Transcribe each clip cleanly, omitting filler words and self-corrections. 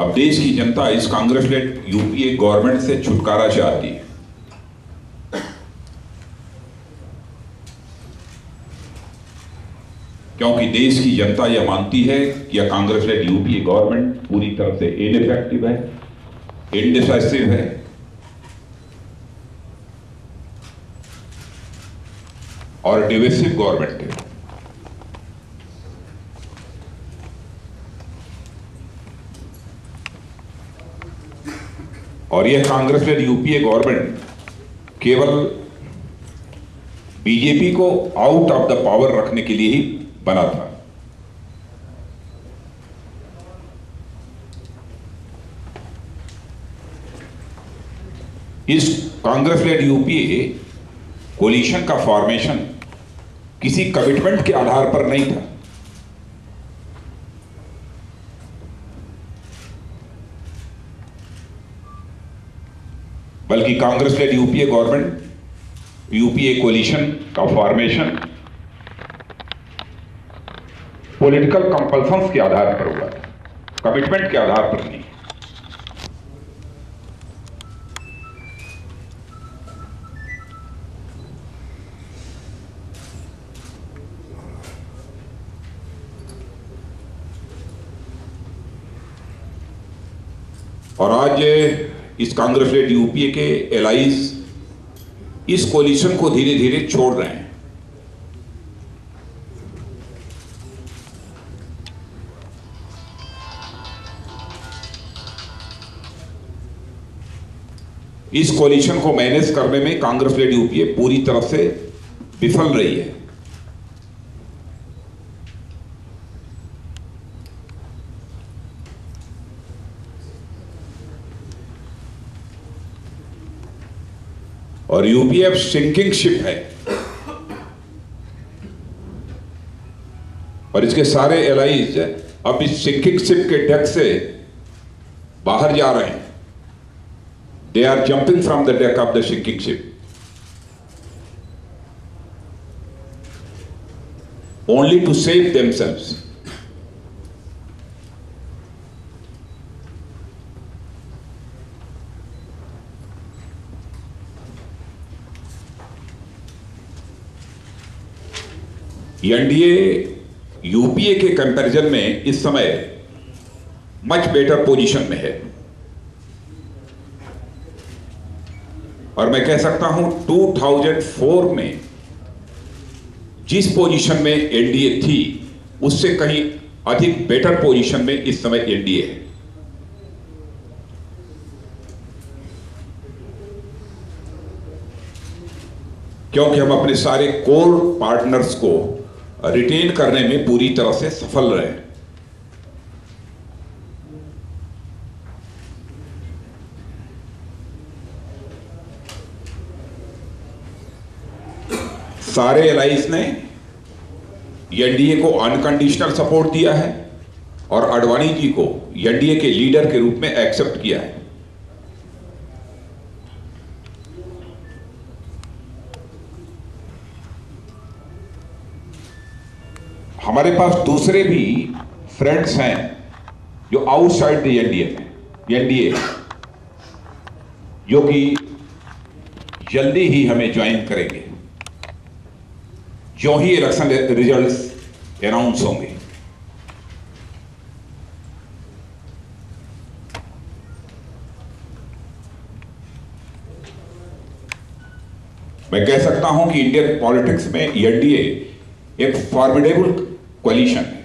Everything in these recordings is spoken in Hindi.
अब देश की जनता इस कांग्रेस लेड यूपीए गवर्नमेंट से छुटकारा चाहती है। क्योंकि देश की जनता यह मानती है कि यह कांग्रेस लेड यूपीए गवर्नमेंट पूरी तरह से इनइफेक्टिव है, इनडिसाइसिव है और डिविसिव गवर्नमेंट है। और यह कांग्रेस लेड यूपीए गवर्नमेंट केवल बीजेपी को आउट ऑफ द पावर रखने के लिए ही बना था। इस कांग्रेस लेड यूपीए कोलिशन का फॉर्मेशन किसी कमिटमेंट के आधार पर नहीं था, बल्कि Congress led UPA government UPA coalition का फॉर्मेशन पॉलिटिकल कंपल्सन्स के आधार पर हुआ था, कमिटमेंट के आधार पर नहीं। और आज इस कांग्रेस लेड यूपीए के एलाइज इस कोलिशन को धीरे धीरे छोड़ रहे हैं। इस कोलिशन को मैनेज करने में कांग्रेस लेड यूपीए पूरी तरह से विफल रही है। और यूपीए अब सिंकिंग शिप है और इसके सारे एलाइज अब इस सिंकिंग शिप के डेक से बाहर जा रहे हैं। They are jumping from the deck of the sinking ship only to save themselves. NDA UPA के कंपैरिजन में इस समय मच बेटर पोजीशन में है और मैं कह सकता हूं 2004 में जिस पोजीशन में एनडीए थी उससे कहीं अधिक बेटर पोजीशन में इस समय एनडीए है। क्योंकि हम अपने सारे कोर पार्टनर्स को रिटेन करने में पूरी तरह से सफल रहे हैं। सारे एलाइज ने एनडीए को अनकंडीशनल सपोर्ट दिया है और आडवाणी जी को एनडीए के लीडर के रूप में एक्सेप्ट किया है। हमारे पास दूसरे भी फ्रेंड्स हैं जो आउटसाइड द एनडीए जो कि जल्दी ही हमें ज्वाइन करेंगे जो ही इलेक्शन रिजल्ट्स अनाउंस होंगे। मैं कह सकता हूं कि इंडियन पॉलिटिक्स में एनडीए एक फॉर्मिडेबल कोलिशन है।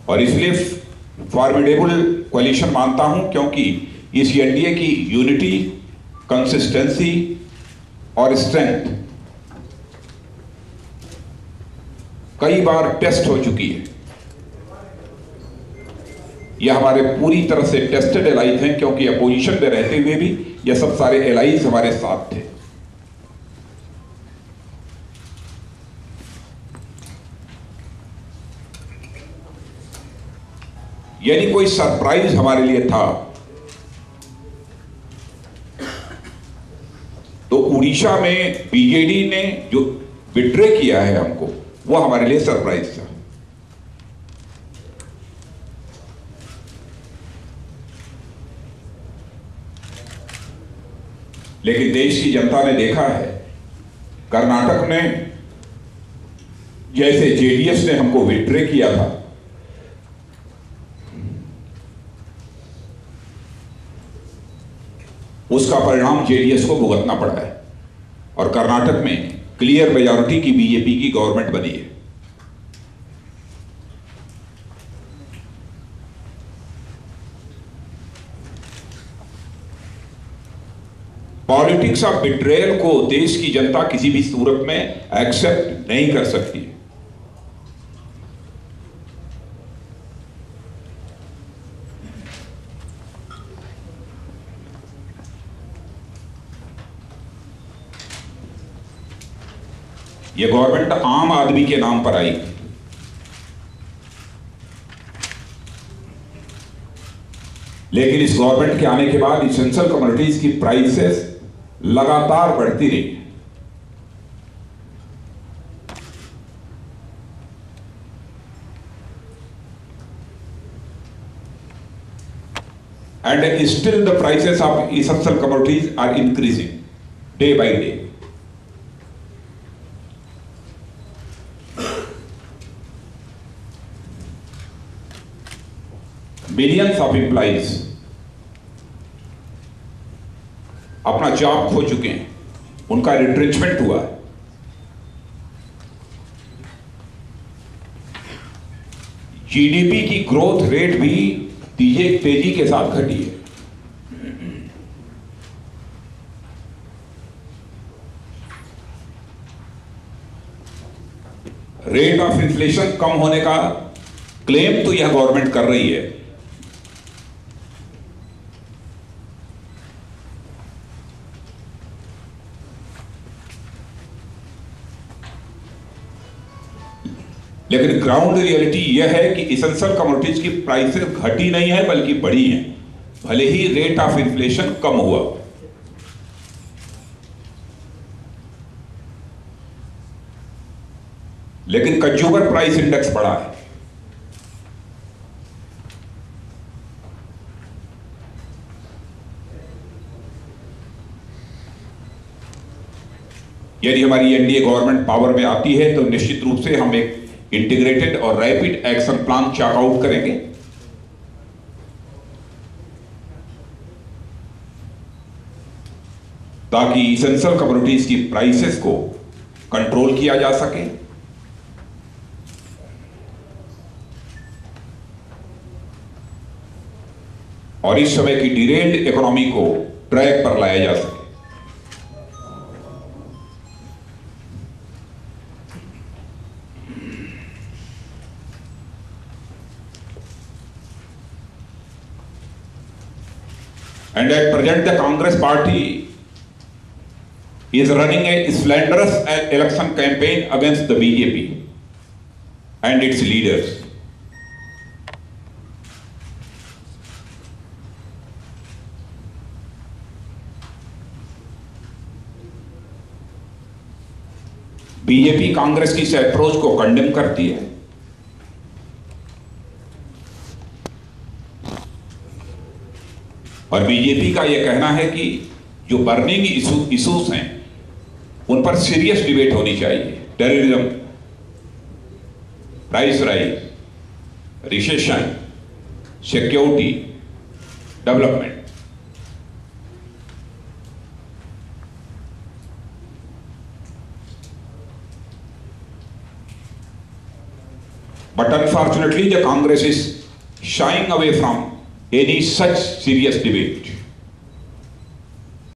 और इसलिए फॉर्मिडेबल कोलिशन मानता हूं क्योंकि इस एनडीए की यूनिटी, कंसिस्टेंसी और स्ट्रेंथ कई बार टेस्ट हो चुकी है। यह हमारे पूरी तरह से टेस्टेड एलाइज हैं क्योंकि अपोजिशन में रहते हुए भी यह सब सारे एलाइज हमारे साथ थे। यानी कोई सरप्राइज हमारे लिए था तो उड़ीसा में बीजेडी ने जो विड्रे किया है हमको, वो हमारे लिए सरप्राइज था। लेकिन देश की जनता ने देखा है, कर्नाटक में जैसे जेडीएस ने हमको विड्रे किया था, उसका परिणाम जेडीएस को भुगतना पड़ा है और कर्नाटक में क्लियर मेजॉरिटी की बीजेपी की गवर्नमेंट बनी है। पॉलिटिक्स ऑफ बिट्रेयल को देश की जनता किसी भी सूरत में एक्सेप्ट नहीं कर सकती। यह गवर्नमेंट आम आदमी के नाम पर आई, लेकिन इस गवर्नमेंट के आने के बाद इसेंशियल कमोडिटीज की प्राइसेस लगातार बढ़ती रही। And still the prices of essential commodities are increasing day by day. Millions of employees अपना जॉब खो चुके हैं, उनका रिट्रेंचमेंट हुआ है। जीडीपी की ग्रोथ रेट भी तेजी के साथ घटी है। रेट ऑफ इन्फ्लेशन कम होने का क्लेम तो यह गवर्नमेंट कर रही है, लेकिन ग्राउंड रियलिटी यह है कि इसेंशियल कमोडिटीज की प्राइसेस घटी नहीं है बल्कि बढ़ी हैं, भले ही रेट ऑफ इन्फ्लेशन कम हुआ। लेकिन कंज्यूमर प्राइस इंडेक्स बढ़ा है। यदि हमारी एनडीए गवर्नमेंट पावर में आती है तो निश्चित रूप से हम एक इंटीग्रेटेड और rapid action plan chart out करेंगे, ताकि इसेंशियल कमोडिटीज की प्राइसेस को कंट्रोल किया जा सके और इस समय की डिरेल्ड इकोनॉमी को ट्रैक पर लाया जा सके। And at present, the Congress party is running a slanderous election campaign against the BJP and its leaders. BJP Congress की इस अप्रोच को कंडेम करती है और बीजेपी का यह कहना है कि जो बर्निंग इश्यूज हैं उन पर सीरियस डिबेट होनी चाहिए। Terrorism, price rise, recession, security, development. But unfortunately, the Congress is shying away from any such serious debate.